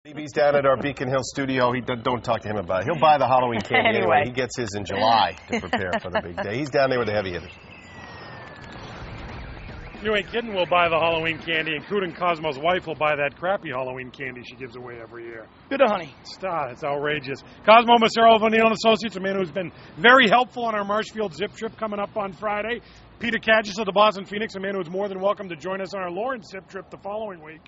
He's down at our Beacon Hill studio. Don't talk to him about it. He'll buy the Halloween candy anyway. He gets his in July to prepare for the big day. He's down there with the heavy hitters. You ain't kidding. We'll buy the Halloween candy, including Cosmo's wife will buy that crappy Halloween candy she gives away every year. Good, honey. Stop. It's outrageous. Cosmo Macero of O'Neill & Associates, a man who's been very helpful on our Marshfield zip trip coming up on Friday. Peter Cadges of the Boston Phoenix, a man who's more than welcome to join us on our Lawrence zip trip the following week.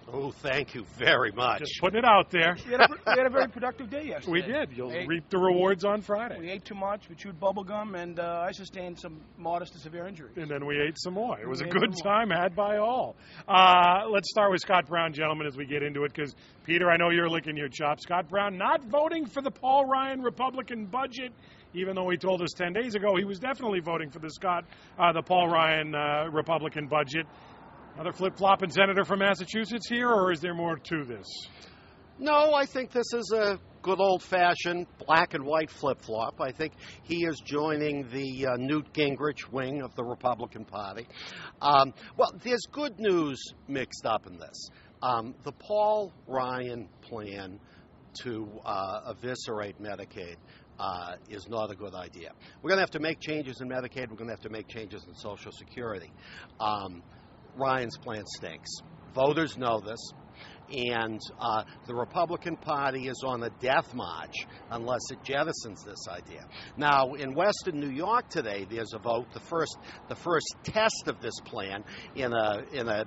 Oh, thank you very much. Just putting it out there. We had a very productive day yesterday. We did. You'll reap the rewards on Friday. We ate too much. We chewed bubble gum, and I sustained some modest to severe injuries. And then we ate some more. It was a good time had by all. Let's start with Scott Brown, gentlemen, as we get into it, because, Peter, I know you're licking your chops. Scott Brown not voting for the Paul Ryan Republican budget, even though he told us 10 days ago he was definitely voting for the Paul Ryan Republican budget. Another flip-flopping senator from Massachusetts here, or is there more to this? No, I think this is a good old-fashioned black and white flip-flop. I think he is joining the Newt Gingrich wing of the Republican Party. Well, there's good news mixed up in this. The Paul Ryan plan to eviscerate Medicaid is not a good idea. We're going to have to make changes in Medicaid. We're going to have to make changes in Social Security. Ryan's plan stinks. Voters know this, and the Republican Party is on a death march unless it jettisons this idea. Now, in Western New York today, there's a vote, the first test of this plan in an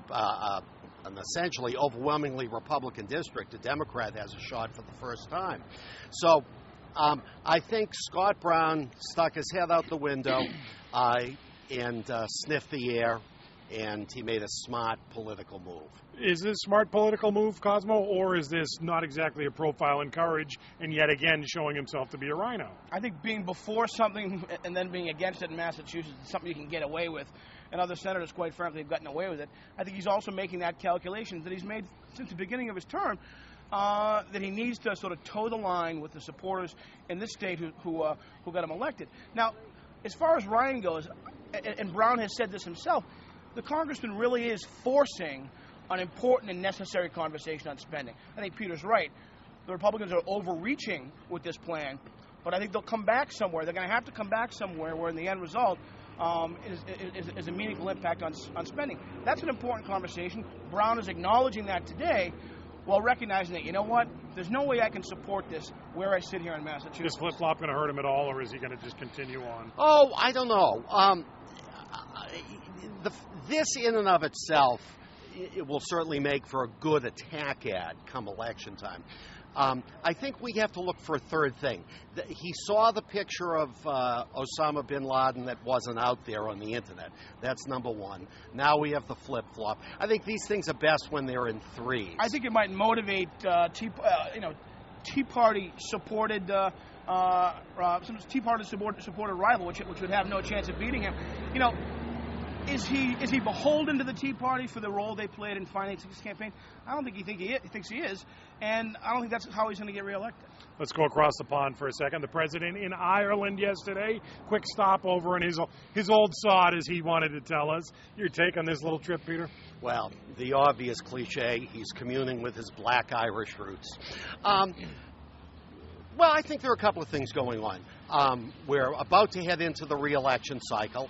essentially overwhelmingly Republican district. A Democrat has a shot for the first time. So I think Scott Brown stuck his head out the window and sniffed the air, and he made a smart political move. Is this a smart political move, Cosmo, or is this not exactly a profile in courage and yet again showing himself to be a rhino? I think being before something and then being against it in Massachusetts is something you can get away with, and other senators, quite frankly, have gotten away with it. I think he's also making that calculation that he's made since the beginning of his term, that he needs to sort of toe the line with the supporters in this state who got him elected. Now, as far as Ryan goes, and Brown has said this himself, the congressman really is forcing an important and necessary conversation on spending. I think Peter's right. The Republicans are overreaching with this plan, but I think they'll come back somewhere. They're going to have to come back somewhere where in the end result is a meaningful impact on spending. That's an important conversation. Brown is acknowledging that today while recognizing that, you know what, there's no way I can support this where I sit here in Massachusetts. Is flip-flop going to hurt him at all, or is he going to just continue on? Oh, I don't know. This in and of itself, it will certainly make for a good attack ad come election time. I think we have to look for a third thing. He saw the picture of Osama bin Laden that wasn't out there on the internet. That's number one. Now we have the flip-flop. I think these things are best when they're in threes. I think it might motivate Tea Party supported some Tea Party supported rival, which would have no chance of beating him. You know, is he beholden to the Tea Party for the role they played in financing his campaign? I don't think he thinks he is, and I don't think that's how he's going to get reelected. Let's go across the pond for a second. The president in Ireland yesterday. Quick stopover in his old sod, as he wanted to tell us. Your take on this little trip, Peter? Well, the obvious cliche, he's communing with his black Irish roots. Well, I think there are a couple of things going on. We're about to head into the re-election cycle.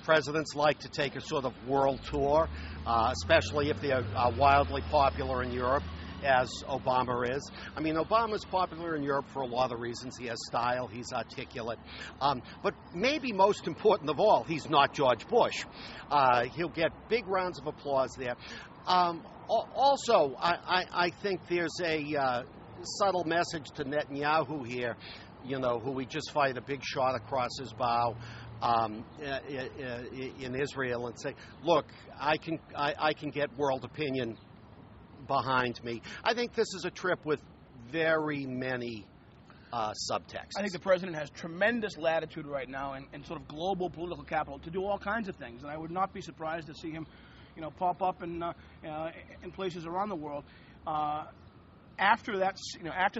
Presidents like to take a sort of world tour, especially if they are wildly popular in Europe, as Obama is. I mean, Obama's popular in Europe for a lot of reasons. He has style, he's articulate. But maybe most important of all, he's not George Bush. He'll get big rounds of applause there. Also, I think there's a subtle message to Netanyahu here, you know, who he just fired a big shot across his bow in Israel, and say, look, I can get world opinion behind me. I think this is a trip with very many subtexts. I think the president has tremendous latitude right now and sort of global political capital to do all kinds of things, and I would not be surprised to see him, you know, pop up in places around the world. After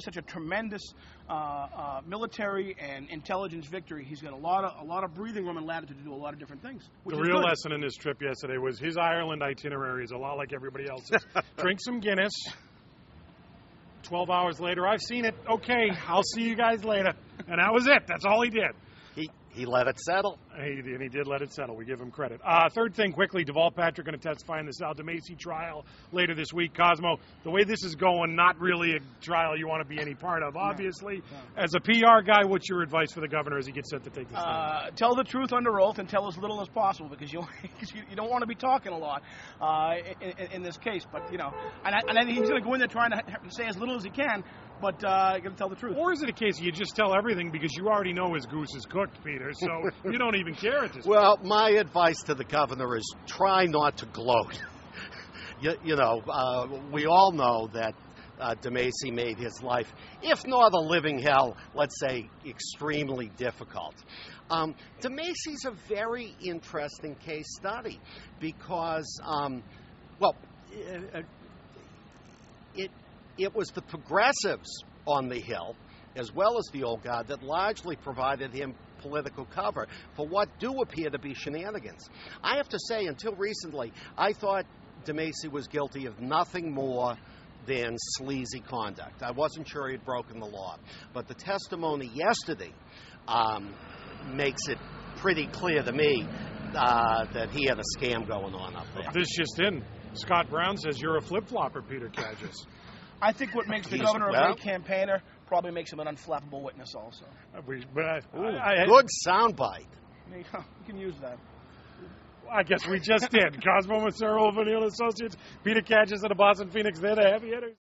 such a tremendous military and intelligence victory, he's got a lot of breathing room and latitude to do a lot of different things. The real lesson in this trip yesterday was his Ireland itinerary is a lot like everybody else's. Drink some Guinness, 12 hours later, I've seen it. Okay, I'll see you guys later. And that was it. That's all he did. He let it settle. He did let it settle. We give him credit. Third thing, quickly, Deval Patrick going to testify in the Sal DiMasi trial later this week. Cosmo, the way this is going, not really a trial you want to be any part of, obviously. No. As a PR guy, what's your advice for the governor as he gets set to take this thing? Tell the truth under oath and tell as little as possible, because you don't want to be talking a lot in this case. But, and I think he's going to go in there trying to say as little as he can, but going to tell the truth. Or is it a case you just tell everything because you already know his goose is cooked, Peter, so you don't even care at this point? Well, my advice to the governor is try not to gloat. We all know that DiMasi made his life, if not a living hell, let's say extremely difficult. DiMasi's a very interesting case study because, it was the progressives on the Hill, as well as the old guard, that largely provided him political cover for what do appear to be shenanigans. I have to say, until recently, I thought DiMasi was guilty of nothing more than sleazy conduct. I wasn't sure he had broken the law. But the testimony yesterday makes it pretty clear to me that he had a scam going on up there. This just in. Scott Brown says you're a flip-flopper, Peter Kagis. I think what makes the governor a great campaigner probably makes him an unflappable witness also. Good soundbite. You can use that. I guess we just did. Cosmo Macero of O'Neill Associates, Peter Kagis of the Boston Phoenix, they're the heavy hitters.